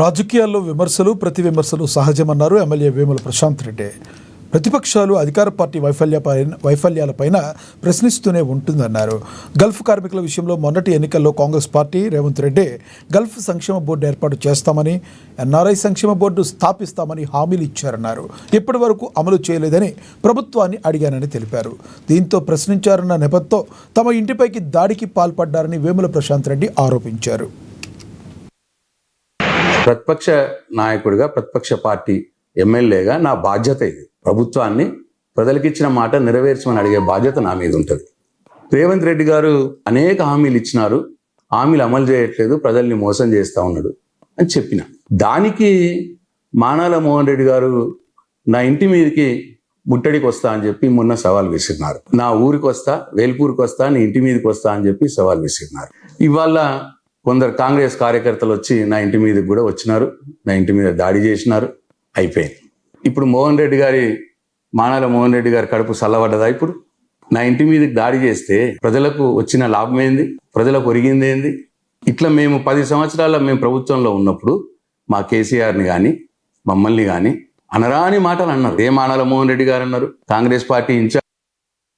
రాజకీయాల్లో విమర్శలు ప్రతి విమర్శలు సహజమన్నారు ఎమ్మెల్యే వేముల ప్రశాంత్ రెడ్డి. ప్రతిపక్షాలు అధికార పార్టీ వైఫల్యాలపైన ప్రశ్నిస్తూనే ఉంటుందన్నారు. గల్ఫ్ కార్మికుల విషయంలో మొన్నటి ఎన్నికల్లో కాంగ్రెస్ పార్టీ రేవంత్ రెడ్డి గల్ఫ్ సంక్షేమ బోర్డు ఏర్పాటు చేస్తామని, ఎన్ఆర్ఐ సంక్షేమ బోర్డు స్థాపిస్తామని హామీలు ఇచ్చారన్నారు. ఇప్పటి వరకు అమలు చేయలేదని ప్రభుత్వాన్ని అడిగానని తెలిపారు. దీంతో ప్రశ్నించారన్న నెపంతో తమ ఇంటిపైకి దాడికి పాల్పడ్డారని వేముల ప్రశాంత్ రెడ్డి ఆరోపించారు. ప్రతిపక్ష నాయకుడిగా, ప్రతిపక్ష పార్టీ ఎమ్మెల్యేగా నా బాధ్యత ఇది. ప్రభుత్వాన్ని ప్రజలకిచ్చిన మాట నెరవేర్చమని అడిగే బాధ్యత నా మీద ఉంటుంది. రేవంత్ రెడ్డి గారు అనేక హామీలు ఇచ్చినారు, హామీలు అమలు చేయట్లేదు, ప్రజల్ని మోసం చేస్తూ ఉన్నాడు అని చెప్పిన దానికి మానాల మోహన్ రెడ్డి గారు నా ఇంటి మీదకి ముట్టడికి వస్తా అని చెప్పి మొన్న సవాల్ విసిరినారు. నా ఊరికి వస్తా, వేల్పూర్కి వస్తా, నీ ఇంటి మీదకి వస్తా అని చెప్పి సవాల్ విసిరినారు. ఇవాళ కొందరు కాంగ్రెస్ కార్యకర్తలు వచ్చి నా ఇంటి మీదకి కూడా వచ్చినారు, నా ఇంటి మీద దాడి చేసినారు. అయిపోయింది. ఇప్పుడు మానాల మోహన్ రెడ్డి గారి కడుపు చల్లబడ్డదా? ఇప్పుడు నా ఇంటి మీదకి దాడి చేస్తే ప్రజలకు వచ్చిన లాభం ఏంది? ప్రజలకు ఒరిగింది ఏంది? ఇట్లా మేము 10 సంవత్సరాల మేము ప్రభుత్వంలో ఉన్నప్పుడు మా కేసీఆర్ని కానీ మమ్మల్ని కానీ అనరాని మాటలు అన్నారు. ఏ మానాల మోహన్ రెడ్డి గారు అన్నారు? Congress party incharge